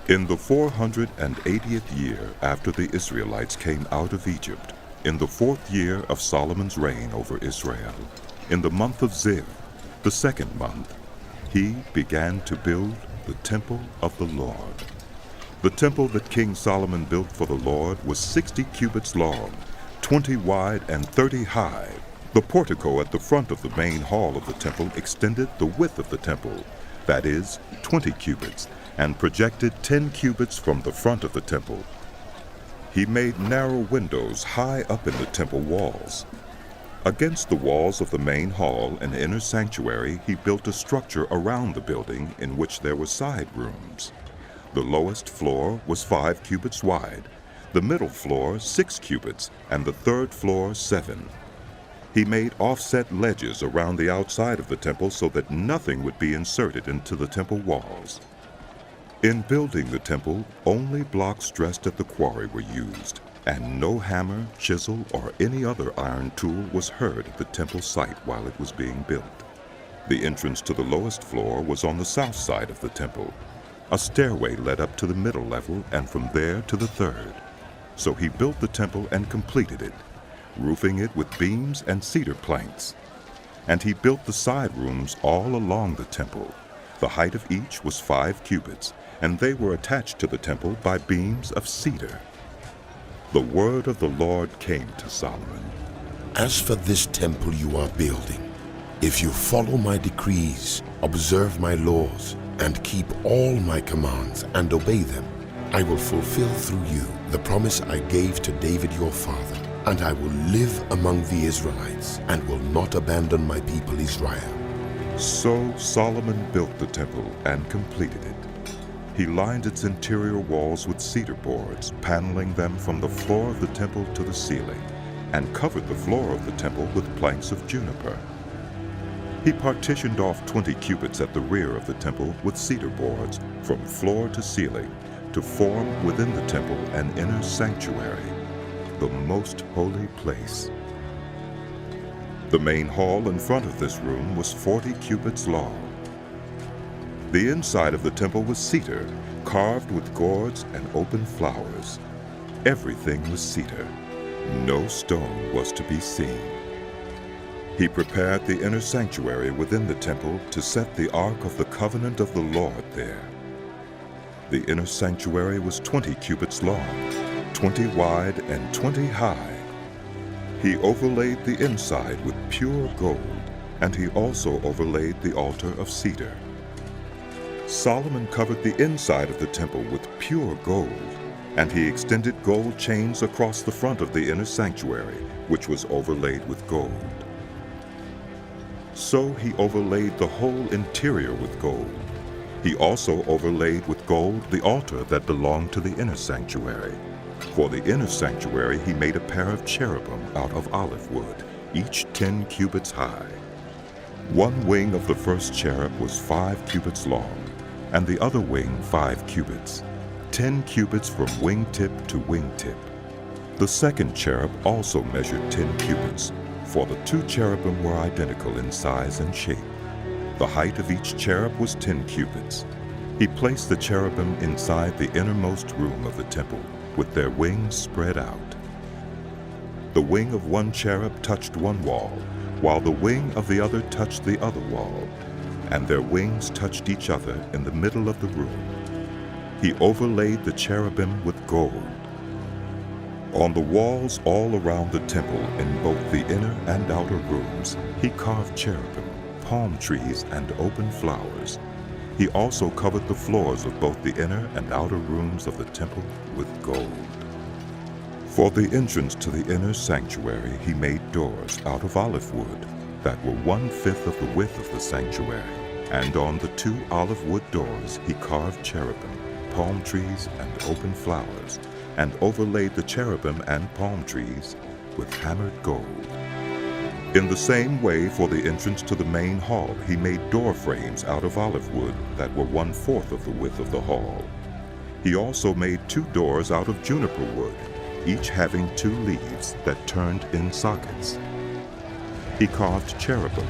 In the 480th year after the Israelites came out of Egypt, in the 4th year of Solomon's reign over Israel, in the month of Ziv, the 2nd month, he began to build the temple of the Lord. The temple that King Solomon built for the Lord was 60 cubits long, 20 wide, and 30 high. The portico at the front of the main hall of the temple extended the width of the temple, that is, 20 cubits, and projected 10 cubits from the front of the temple. He made narrow windows high up in the temple walls. Against the walls of the main hall and inner sanctuary, he built a structure around the building in which there were side rooms. The lowest floor was 5 cubits wide, the middle floor 6 cubits, and the third floor 7. He made offset ledges around the outside of the temple so that nothing would be inserted into the temple walls. In building the temple, only blocks dressed at the quarry were used, and no hammer, chisel, or any other iron tool was heard at the temple site while it was being built. The entrance to the lowest floor was on the south side of the temple. A stairway led up to the middle level and from there to the third. So he built the temple and completed it, roofing it with beams and cedar planks. And he built the side rooms all along the temple. The height of each was 5 cubits, and they were attached to the temple by beams of cedar. The word of the Lord came to Solomon. As for this temple you are building, if you follow my decrees, observe my laws, and keep all my commands and obey them, I will fulfill through you the promise I gave to David your father, and I will live among the Israelites and will not abandon my people Israel. So Solomon built the temple and completed it. He lined its interior walls with cedar boards, paneling them from the floor of the temple to the ceiling, and covered the floor of the temple with planks of juniper. He partitioned off 20 cubits at the rear of the temple with cedar boards from floor to ceiling to form within the temple an inner sanctuary, the most holy place. The main hall in front of this room was 40 cubits long. The inside of the temple was cedar, carved with gourds and open flowers. Everything was cedar. No stone was to be seen. He prepared the inner sanctuary within the temple to set the Ark of the Covenant of the Lord there. The inner sanctuary was 20 cubits long, 20 wide, and 20 high. He overlaid the inside with pure gold, and he also overlaid the altar of cedar. Solomon covered the inside of the temple with pure gold, and he extended gold chains across the front of the inner sanctuary, which was overlaid with gold. So he overlaid the whole interior with gold. He also overlaid with gold the altar that belonged to the inner sanctuary. For the inner sanctuary he made a pair of cherubim out of olive wood, each 10 cubits high. One wing of the first cherub was 5 cubits long, and the other wing 5 cubits, 10 cubits from wingtip to wingtip. The second cherub also measured 10 cubits, for the 2 cherubim were identical in size and shape. The height of each cherub was 10 cubits. He placed the cherubim inside the innermost room of the temple, with their wings spread out. The wing of one cherub touched one wall, while the wing of the other touched the other wall, and their wings touched each other in the middle of the room. He overlaid the cherubim with gold. On the walls all around the temple, in both the inner and outer rooms, he carved cherubim, palm trees, and open flowers. He also covered the floors of both the inner and outer rooms of the temple with gold. For the entrance to the inner sanctuary, he made doors out of olive wood that were 1/5 of the width of the sanctuary, and on the 2 olive wood doors he carved cherubim, palm trees, and open flowers, and overlaid the cherubim and palm trees with hammered gold. In the same way, for the entrance to the main hall, he made door frames out of olive wood that were 1/4 of the width of the hall. He also made 2 doors out of juniper wood, each having 2 leaves that turned in sockets. He carved cherubim,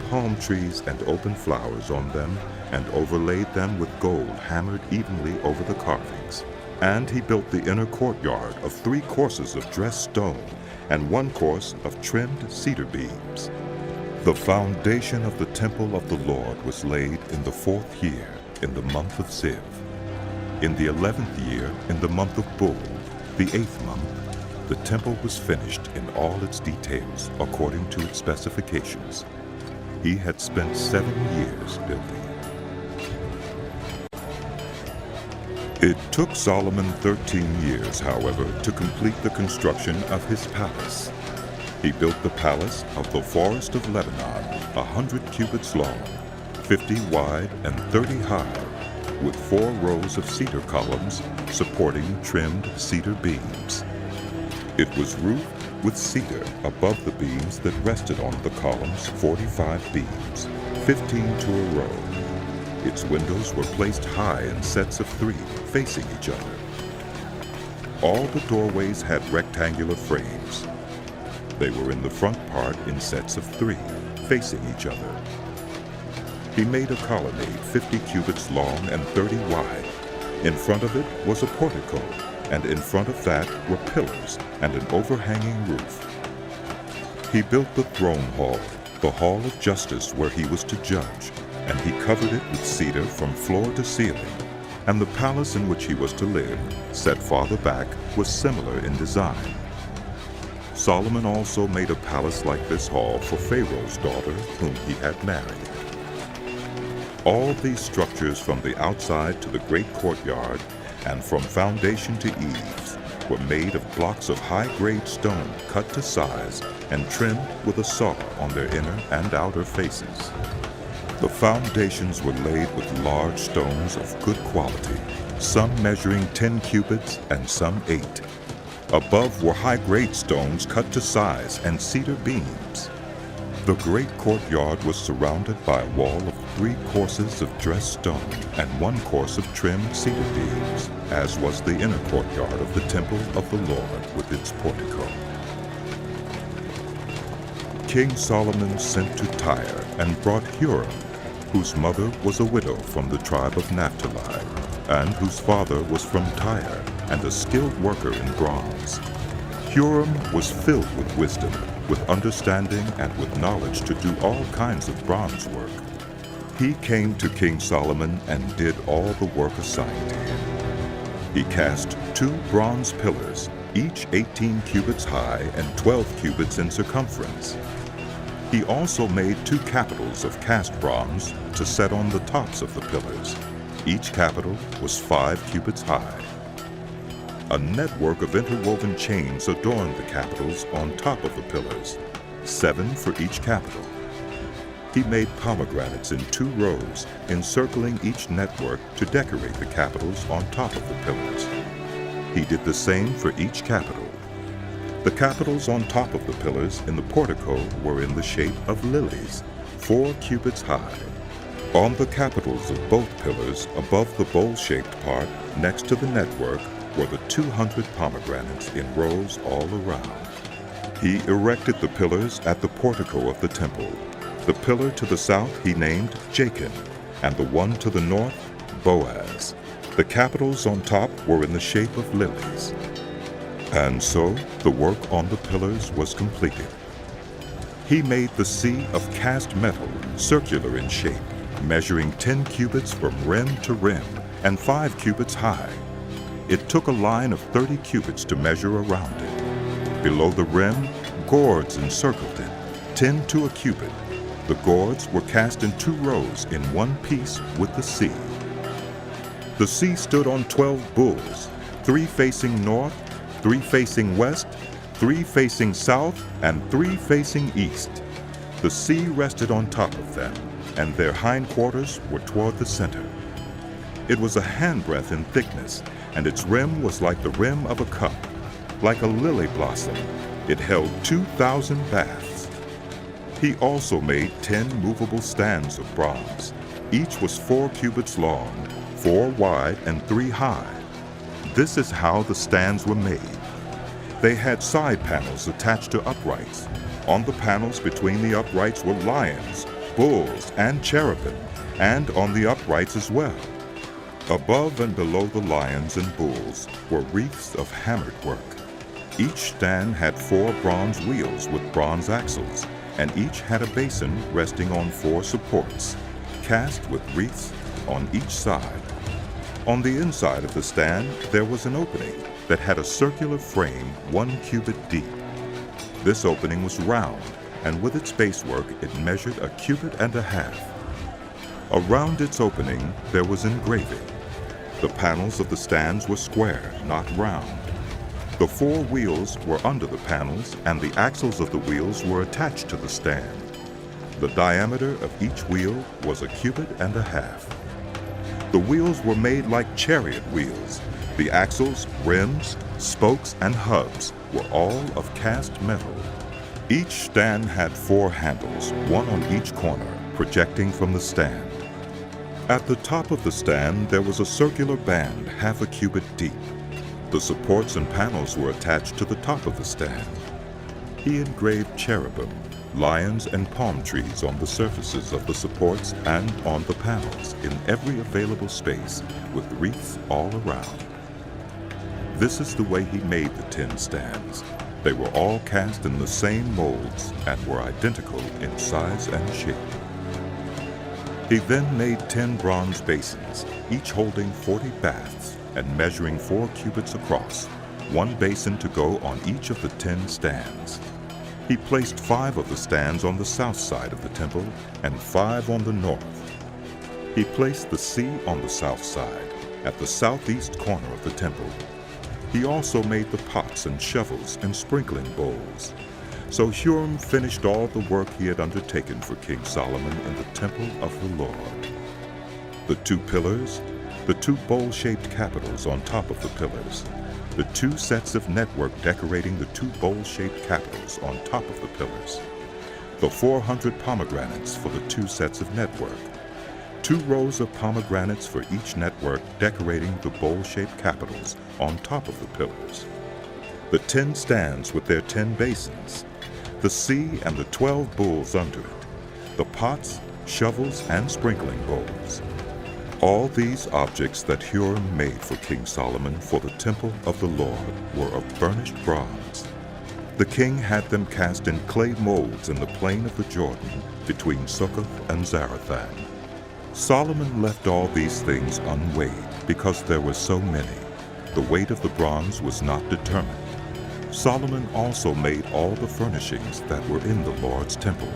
palm trees, and open flowers on them, and overlaid them with gold hammered evenly over the carvings. And he built the inner courtyard of 3 courses of dressed stone and 1 course of trimmed cedar beams. The foundation of the temple of the Lord was laid in the 4th year, in the month of Ziv. In the 11th year, in the month of Bul, the 8th month, the temple was finished in all its details according to its specifications. He had spent 7 years building it. It took Solomon 13 years, however, to complete the construction of his palace. He built the palace of the forest of Lebanon, 100 cubits long, 50 wide, and 30 high, with 4 rows of cedar columns supporting trimmed cedar beams. It was roofed with cedar above the beams that rested on the columns, 45 beams, 15 to a row. Its windows were placed high in sets of 3, facing each other. All the doorways had rectangular frames. They were in the front part in sets of 3, facing each other. He made a colonnade 50 cubits long and 30 wide. In front of it was a portico, and in front of that were pillars and an overhanging roof. He built the throne hall, the hall of justice where he was to judge, and he covered it with cedar from floor to ceiling. And the palace in which he was to live, set farther back, was similar in design. Solomon also made a palace like this hall for Pharaoh's daughter, whom he had married. All these structures from the outside to the great courtyard and from foundation to eaves were made of blocks of high-grade stone cut to size and trimmed with a saw on their inner and outer faces. The foundations were laid with large stones of good quality, some measuring 10 cubits and some 8. Above were high-grade stones cut to size and cedar beams. The great courtyard was surrounded by a wall of 3 courses of dressed stone and 1 course of trimmed cedar beams, as was the inner courtyard of the temple of the Lord with its portico. King Solomon sent to Tyre and brought Hiram, whose mother was a widow from the tribe of Naphtali, and whose father was from Tyre and a skilled worker in bronze. Hiram was filled with wisdom, with understanding, and with knowledge to do all kinds of bronze work. He came to King Solomon and did all the work assigned to him. He cast 2 bronze pillars, each 18 cubits high and 12 cubits in circumference. He also made 2 capitals of cast bronze to set on the tops of the pillars. Each capital was 5 cubits high. A network of interwoven chains adorned the capitals on top of the pillars, 7 for each capital. He made pomegranates in 2 rows, encircling each network to decorate the capitals on top of the pillars. He did the same for each capital. The capitals on top of the pillars in the portico were in the shape of lilies, 4 cubits high. On the capitals of both pillars, above the bowl-shaped part, next to the network, were the 200 pomegranates in rows all around. He erected the pillars at the portico of the temple. The pillar to the south he named Jachin, and the one to the north, Boaz. The capitals on top were in the shape of lilies. And so the work on the pillars was completed. He made the sea of cast metal, circular in shape, measuring 10 cubits from rim to rim, and 5 cubits high. It took a line of 30 cubits to measure around it. Below the rim, gourds encircled it, 10 to a cubit. The gourds were cast in 2 rows in one piece with the sea. The sea stood on 12 bulls, 3 facing north, 3 facing west, 3 facing south, and 3 facing east. The sea rested on top of them, and their hindquarters were toward the center. It was a handbreadth in thickness, and its rim was like the rim of a cup. Like a lily blossom, it held 2,000 baths. He also made 10 movable stands of bronze. Each was 4 cubits long, 4 wide, and 3 high. This is how the stands were made. They had side panels attached to uprights. On the panels between the uprights were lions, bulls, and cherubim, and on the uprights as well. Above and below the lions and bulls were wreaths of hammered work. Each stand had 4 bronze wheels with bronze axles, and each had a basin resting on 4 supports, cast with wreaths on each side. On the inside of the stand there was an opening that had a circular frame 1 cubit deep. This opening was round, and with its basework it measured 1.5 cubits. Around its opening there was engraving. The panels of the stands were square, not round. The 4 wheels were under the panels, and the axles of the wheels were attached to the stand. The diameter of each wheel was 1.5 cubits. The wheels were made like chariot wheels. The axles, rims, spokes, and hubs were all of cast metal. Each stand had 4 handles, 1 on each corner, projecting from the stand. At the top of the stand there was a circular band 1/2 cubit deep. The supports and panels were attached to the top of the stand. He engraved cherubim, lions, and palm trees on the surfaces of the supports and on the panels in every available space, with wreaths all around. This is the way he made the 10 stands. They were all cast in the same molds and were identical in size and shape. He then made 10 bronze basins, each holding 40 baths and measuring 4 cubits across, 1 basin to go on each of the 10 stands. He placed 5 of the stands on the south side of the temple and 5 on the north. He placed the sea on the south side, at the southeast corner of the temple. He also made the pots and shovels and sprinkling bowls. So Hiram finished all the work he had undertaken for King Solomon in the temple of the Lord. The 2 pillars, the 2 bowl-shaped capitals on top of the pillars, the 2 sets of network decorating the 2 bowl-shaped capitals on top of the pillars, the 400 pomegranates for the 2 sets of network, 2 rows of pomegranates for each network decorating the bowl-shaped capitals on top of the pillars, the 10 stands with their 10 basins, the sea and the 12 bulls under it, the pots, shovels, and sprinkling bowls. All these objects that Hiram made for King Solomon for the temple of the Lord were of burnished bronze. The king had them cast in clay molds in the plain of the Jordan between Succoth and Zarethan. Solomon left all these things unweighed because there were so many. The weight of the bronze was not determined. Solomon also made all the furnishings that were in the Lord's temple: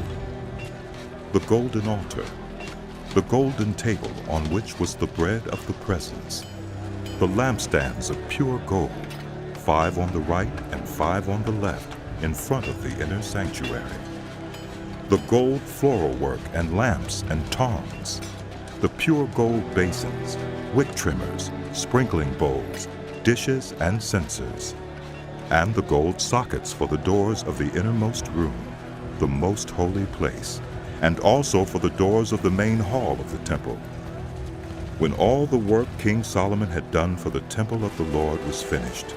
the golden altar, the golden table on which was the bread of the presence, the lampstands of pure gold, 5 on the right and 5 on the left in front of the inner sanctuary, the gold floral work and lamps and tongs, the pure gold basins, wick trimmers, sprinkling bowls, dishes, and censers, and the gold sockets for the doors of the innermost room, the most holy place, and also for the doors of the main hall of the temple. When all the work King Solomon had done for the temple of the Lord was finished,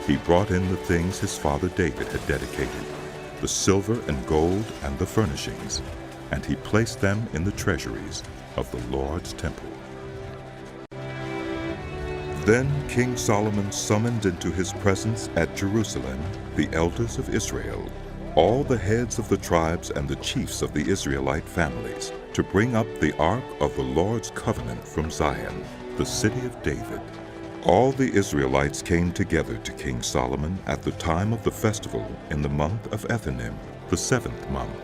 he brought in the things his father David had dedicated, the silver and gold and the furnishings, and he placed them in the treasuries of the Lord's temple. Then King Solomon summoned into his presence at Jerusalem the elders of Israel, all the heads of the tribes and the chiefs of the Israelite families, to bring up the ark of the Lord's covenant from Zion, the city of David. All the Israelites came together to King Solomon at the time of the festival in the month of Ethanim, the 7th month.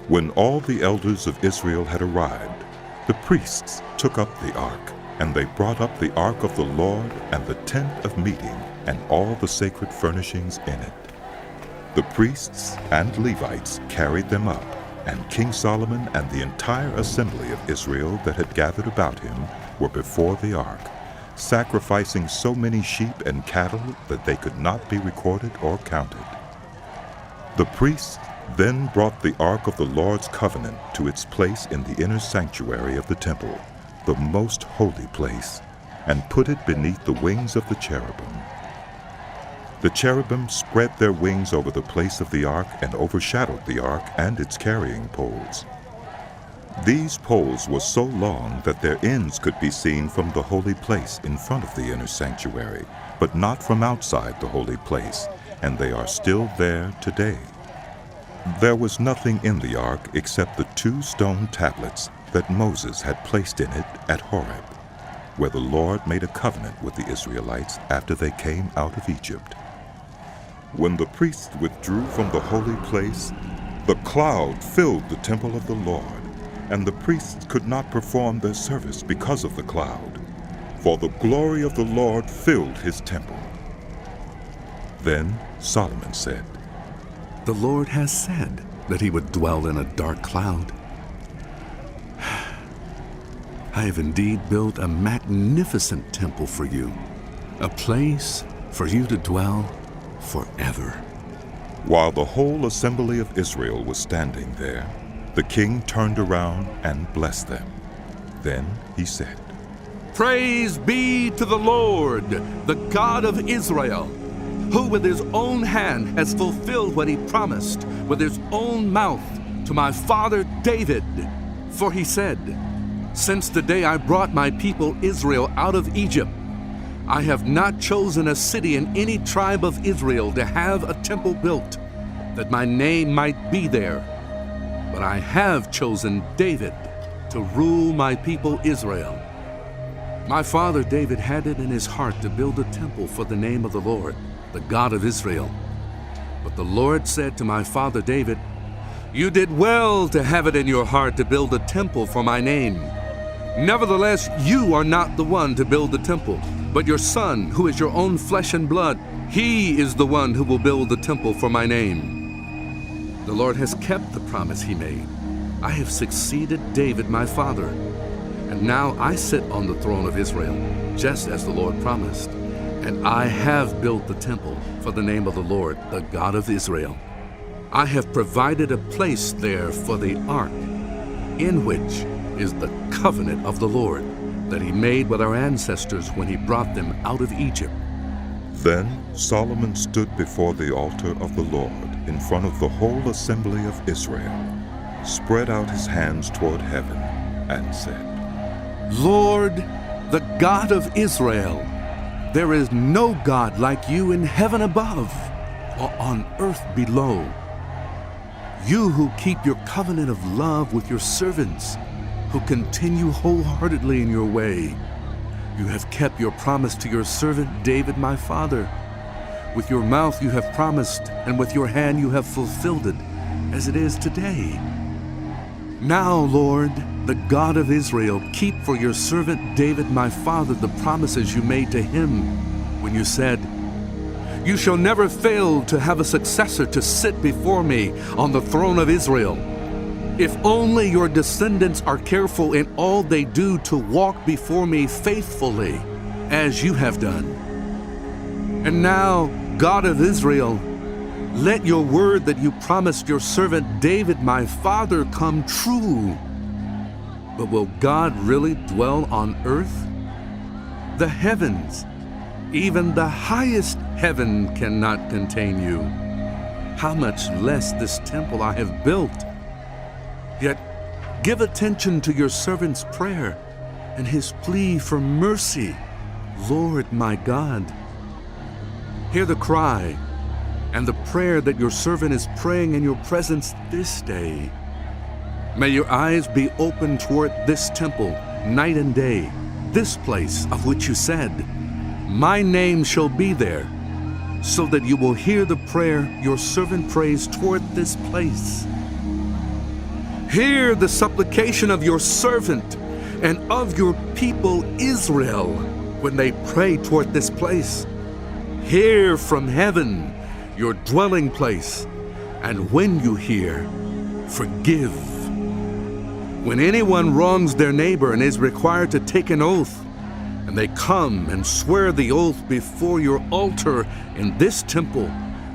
When all the elders of Israel had arrived, the priests took up the ark, and they brought up the ark of the Lord and the tent of meeting and all the sacred furnishings in it. The priests and Levites carried them up, and King Solomon and the entire assembly of Israel that had gathered about him were before the ark, sacrificing so many sheep and cattle that they could not be recorded or counted. The priests then brought the ark of the Lord's covenant to its place in the inner sanctuary of the temple, the most holy place, and put it beneath the wings of the cherubim. The cherubim spread their wings over the place of the ark and overshadowed the ark and its carrying poles. These poles were so long that their ends could be seen from the holy place in front of the inner sanctuary, but not from outside the holy place, and they are still there today. There was nothing in the ark except the 2 stone tablets that Moses had placed in it at Horeb, where the Lord made a covenant with the Israelites after they came out of Egypt. When the priests withdrew from the holy place, the cloud filled the temple of the Lord, and the priests could not perform their service because of the cloud, for the glory of the Lord filled his temple. Then Solomon said, "The Lord has said that he would dwell in a dark cloud. I have indeed built a magnificent temple for you, a place for you to dwell forever." While the whole assembly of Israel was standing there, the king turned around and blessed them. Then he said, "Praise be to the Lord, the God of Israel, who with his own hand has fulfilled what he promised with his own mouth to my father David. For he said, 'Since the day I brought my people Israel out of Egypt, I have not chosen a city in any tribe of Israel to have a temple built, that my name might be there. But I have chosen David to rule my people Israel.' My father David had it in his heart to build a temple for the name of the Lord, the God of Israel. But the Lord said to my father David, 'You did well to have it in your heart to build a temple for my name. Nevertheless, you are not the one to build the temple, but your son, who is your own flesh and blood. He is the one who will build the temple for my name.' The Lord has kept the promise he made. I have succeeded David my father, and now I sit on the throne of Israel, just as the Lord promised. And I have built the temple for the name of the Lord, the God of Israel. I have provided a place there for the ark, in which is the covenant of the Lord that he made with our ancestors when he brought them out of Egypt." Then Solomon stood before the altar of the Lord in front of the whole assembly of Israel, spread out his hands toward heaven, and said, "Lord, the God of Israel, there is no God like you in heaven above or on earth below. You who keep your covenant of love with your servants, who continue wholeheartedly in your way. You have kept your promise to your servant David my father. With your mouth you have promised, and with your hand you have fulfilled it, as it is today. Now, Lord, the God of Israel, keep for your servant David my father the promises you made to him when you said, 'You shall never fail to have a successor to sit before me on the throne of Israel. If only your descendants are careful in all they do to walk before me faithfully, as you have done. And now, God of Israel, let your word that you promised your servant David my father come true. But will God really dwell on earth? The heavens, even the highest heaven, cannot contain you. How much less this temple I have built? Yet give attention to your servant's prayer and his plea for mercy, Lord my God. Hear the cry and the prayer that your servant is praying in your presence this day. May your eyes be open toward this temple night and day, this place of which you said, 'My name shall be there,' so that you will hear the prayer your servant prays toward this place. Hear the supplication of your servant and of your people Israel when they pray toward this place. Hear from heaven, your dwelling place, and when you hear, forgive. When anyone wrongs their neighbor and is required to take an oath, and they come and swear the oath before your altar in this temple,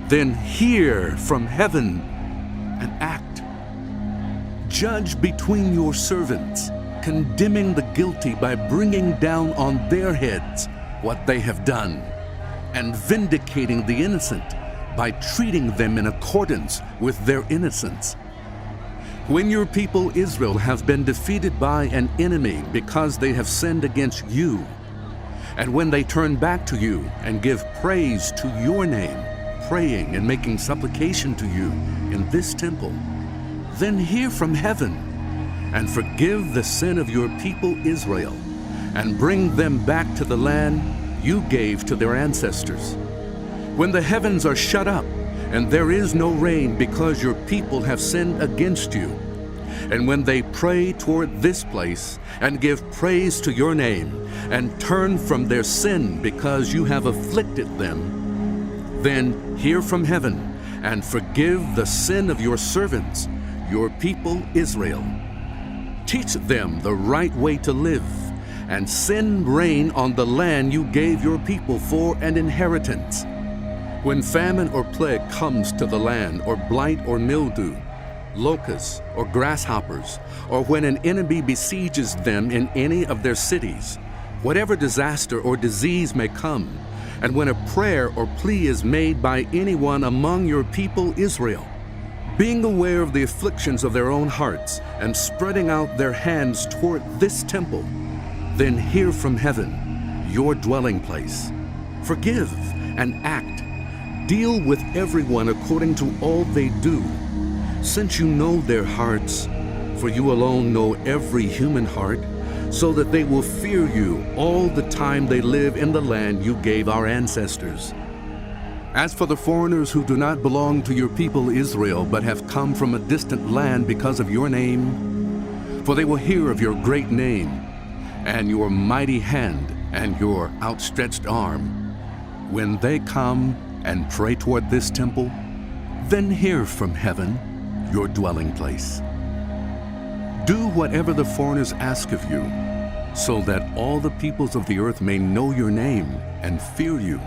then hear from heaven and act. Judge between your servants, condemning the guilty by bringing down on their heads what they have done, and vindicating the innocent by treating them in accordance with their innocence. When your people Israel have been defeated by an enemy because they have sinned against you, and when they turn back to you and give praise to your name, praying and making supplication to you in this temple, then hear from heaven and forgive the sin of your people Israel, and bring them back to the land you gave to their ancestors. When the heavens are shut up, and there is no rain because your people have sinned against you, and when they pray toward this place and give praise to your name, and turn from their sin because you have afflicted them, then hear from heaven and forgive the sin of your servants, your people Israel. Teach them the right way to live, and send rain on the land you gave your people for an inheritance. When famine or plague comes to the land, or blight or mildew, locusts or grasshoppers, or when an enemy besieges them in any of their cities, whatever disaster or disease may come, and when a prayer or plea is made by anyone among your people Israel, being aware of the afflictions of their own hearts, and spreading out their hands toward this temple, then hear from heaven, your dwelling place. Forgive and act. Deal with everyone according to all they do, since you know their hearts, for you alone know every human heart, so that they will fear you all the time they live in the land you gave our ancestors. As for the foreigners who do not belong to your people Israel, but have come from a distant land because of your name, for they will hear of your great name, and your mighty hand, and your outstretched arm, when they come and pray toward this temple, then hear from heaven, your dwelling place. Do whatever the foreigners ask of you, so that all the peoples of the earth may know your name and fear you,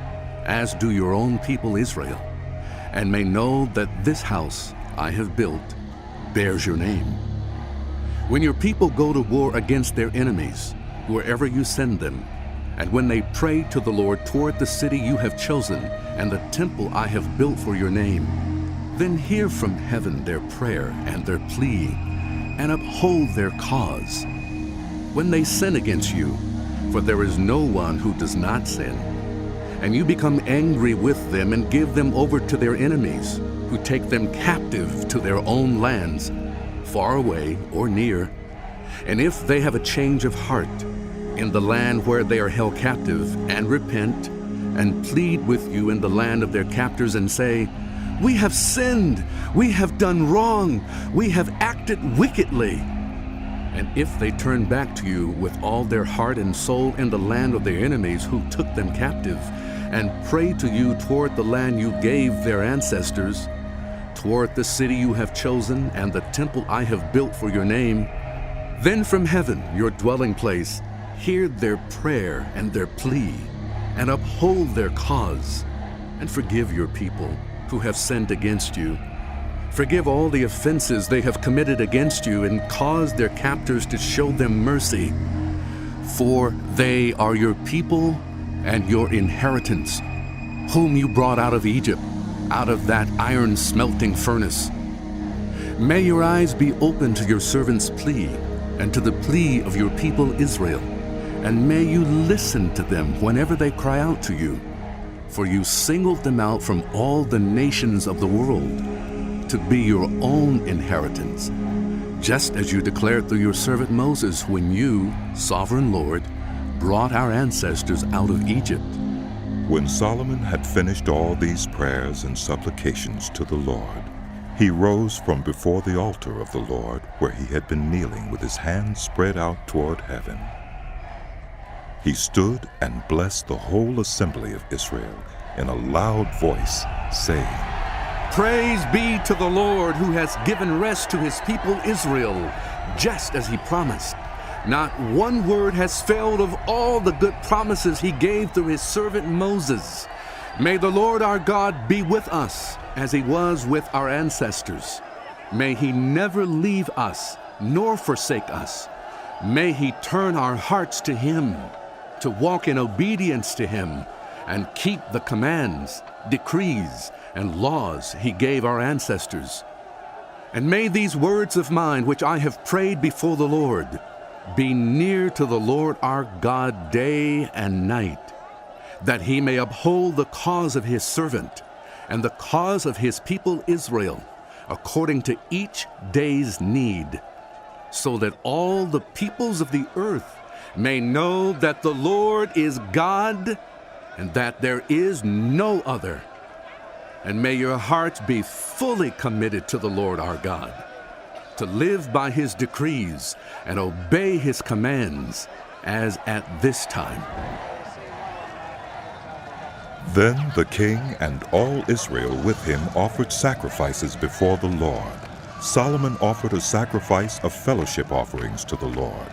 as do your own people Israel, and may know that this house I have built bears your name. When your people go to war against their enemies, wherever you send them, and when they pray to the Lord toward the city you have chosen and the temple I have built for your name, then hear from heaven their prayer and their plea, and uphold their cause. When they sin against you, for there is no one who does not sin, and you become angry with them and give them over to their enemies, who take them captive to their own lands, far away or near, and if they have a change of heart in the land where they are held captive, and repent, and plead with you in the land of their captors, and say, "We have sinned, we have done wrong, we have acted wickedly," and if they turn back to you with all their heart and soul in the land of their enemies who took them captive, and pray to you toward the land you gave their ancestors, toward the city you have chosen and the temple I have built for your name, then from heaven, your dwelling place, hear their prayer and their plea, and uphold their cause, and forgive your people who have sinned against you. Forgive all the offenses they have committed against you, and cause their captors to show them mercy. For they are your people and your inheritance, whom you brought out of Egypt, out of that iron smelting furnace. May your eyes be open to your servant's plea, and to the plea of your people Israel, and may you listen to them whenever they cry out to you. For you singled them out from all the nations of the world to be your own inheritance, just as you declared through your servant Moses when you, sovereign Lord, brought our ancestors out of Egypt. When Solomon had finished all these prayers and supplications to the Lord, he rose from before the altar of the Lord, where he had been kneeling with his hands spread out toward heaven. He stood and blessed the whole assembly of Israel in a loud voice, saying, Praise be to the Lord, who has given rest to his people Israel, just as he promised. Not one word has failed of all the good promises he gave through his servant Moses. May the Lord our God be with us, as he was with our ancestors. May he never leave us, nor forsake us. May he turn our hearts to him, to walk in obedience to him, and keep the commands, decrees, and laws he gave our ancestors. And may these words of mine, which I have prayed before the Lord, be near to the Lord our God day and night, that he may uphold the cause of his servant and the cause of his people Israel, according to each day's need, so that all the peoples of the earth may know that the Lord is God, and that there is no other. And may your hearts be fully committed to the Lord our God, to live by his decrees and obey his commands, as at this time. Then the king and all Israel with him offered sacrifices before the Lord. Solomon offered a sacrifice of fellowship offerings to the Lord,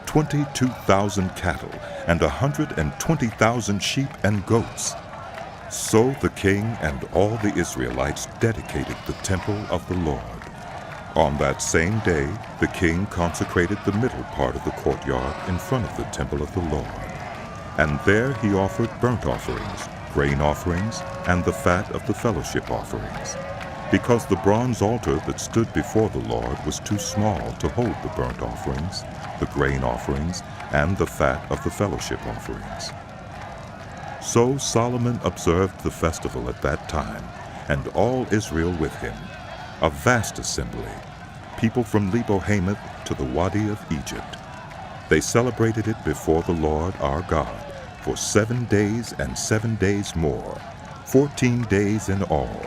22,000 cattle and 120,000 sheep and goats. So the king and all the Israelites dedicated the temple of the Lord. On that same day, the king consecrated the middle part of the courtyard in front of the temple of the Lord. And there he offered burnt offerings, grain offerings, and the fat of the fellowship offerings, because the bronze altar that stood before the Lord was too small to hold the burnt offerings, the grain offerings, and the fat of the fellowship offerings. So Solomon observed the festival at that time, and all Israel with him, a vast assembly, people from Lebo-Hamath to the Wadi of Egypt. They celebrated it before the Lord our God for 7 days and 7 days more, 14 days in all.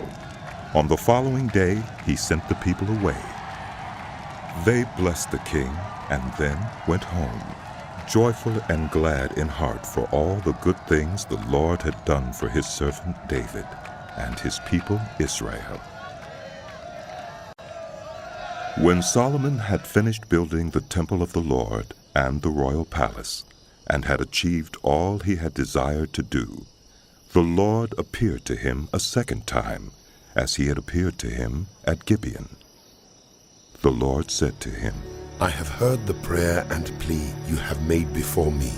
On the following day he sent the people away. They blessed the king and then went home, joyful and glad in heart for all the good things the Lord had done for his servant David and his people Israel. When Solomon had finished building the temple of the Lord and the royal palace, and had achieved all he had desired to do, the Lord appeared to him a second time, as he had appeared to him at Gibeon. The Lord said to him, I have heard the prayer and plea you have made before me.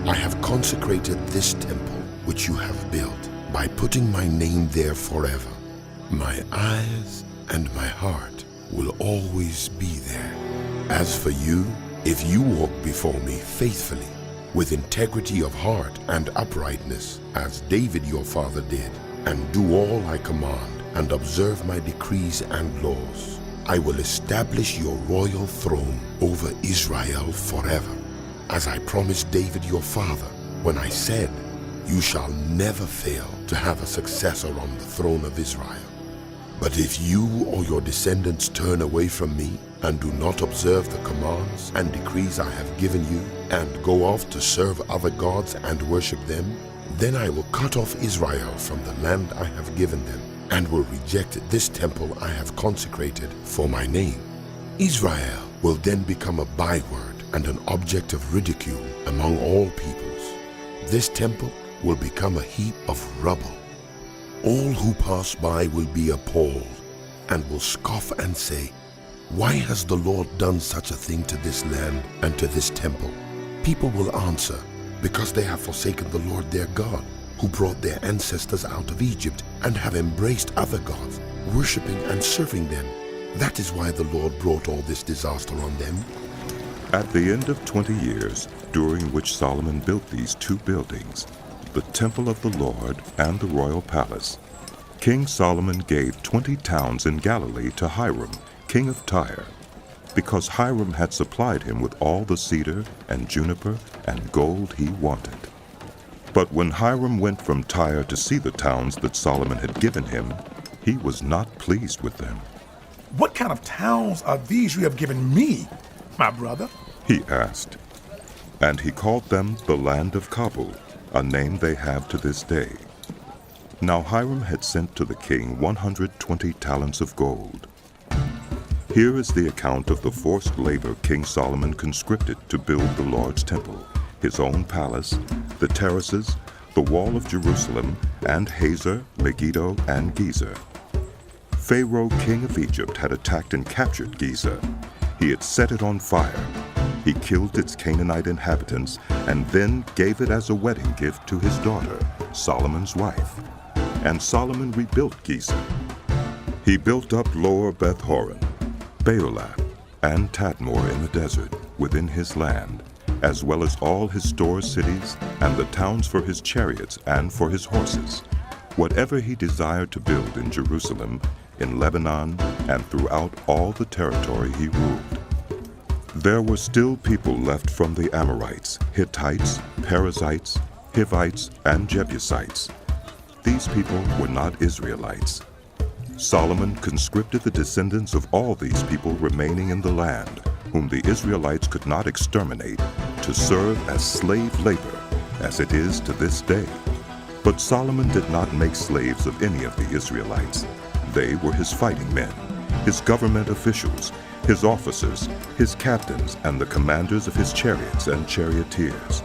I have consecrated this temple which you have built by putting my name there forever. My eyes and my heart will always be there. As for you, if you walk before me faithfully, with integrity of heart and uprightness, as David your father did, and do all I command, and observe my decrees and laws, I will establish your royal throne over Israel forever, as I promised David your father, when I said, you shall never fail to have a successor on the throne of Israel. But if you or your descendants turn away from me, and do not observe the commands and decrees I have given you, and go off to serve other gods and worship them, then I will cut off Israel from the land I have given them, and will reject this temple I have consecrated for my name. Israel will then become a byword and an object of ridicule among all peoples. This temple will become a heap of rubble. All who pass by will be appalled, and will scoff and say, why has the Lord done such a thing to this land and to this temple? People will answer, because they have forsaken the Lord their God, who brought their ancestors out of Egypt, and have embraced other gods, worshipping and serving them. That is why the Lord brought all this disaster on them. At the end of 20 years, during which Solomon built these two buildings, the temple of the Lord and the royal palace, King Solomon gave 20 towns in Galilee to Hiram, king of Tyre, because Hiram had supplied him with all the cedar and juniper and gold he wanted. But when Hiram went from Tyre to see the towns that Solomon had given him, he was not pleased with them. What kind of towns are these you have given me, my brother? He asked. And he called them the land of Kabul, a name they have to this day. Now Hiram had sent to the king 120 talents of gold. Here is the account of the forced labor King Solomon conscripted to build the Lord's temple, his own palace, the terraces, the wall of Jerusalem, and Hazor, Megiddo, and Gezer. Pharaoh, king of Egypt, had attacked and captured Gezer. He had set it on fire. He killed its Canaanite inhabitants and then gave it as a wedding gift to his daughter, Solomon's wife. And Solomon rebuilt Gezer. He built up Lower Beth Horon, Baalah, and Tadmor in the desert, within his land, as well as all his store cities and the towns for his chariots and for his horses. Whatever he desired to build in Jerusalem, in Lebanon, and throughout all the territory he ruled. There were still people left from the Amorites, Hittites, Perizzites, Hivites, and Jebusites. These people were not Israelites. Solomon conscripted the descendants of all these people remaining in the land, whom the Israelites could not exterminate, to serve as slave labor, as it is to this day. But Solomon did not make slaves of any of the Israelites. They were his fighting men, his government officials, his officers, his captains, and the commanders of his chariots and charioteers.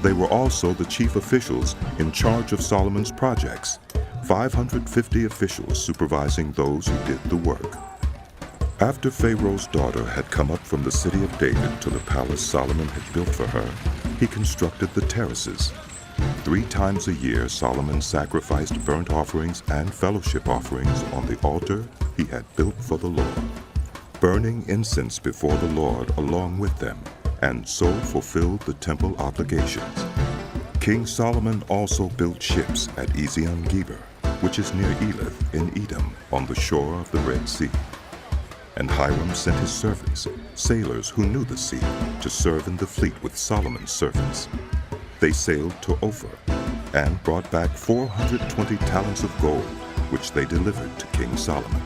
They were also the chief officials in charge of Solomon's projects, 550 officials supervising those who did the work. After Pharaoh's daughter had come up from the city of David to the palace Solomon had built for her, he constructed the terraces. 3 times a year Solomon sacrificed burnt offerings and fellowship offerings on the altar he had built for the Lord, burning incense before the Lord along with them, and so fulfilled the temple obligations. King Solomon also built ships at Ezion-Geber, which is near Elath in Edom, on the shore of the Red Sea. And Hiram sent his servants, sailors who knew the sea, to serve in the fleet with Solomon's servants. They sailed to Ophir and brought back 420 talents of gold, which they delivered to King Solomon.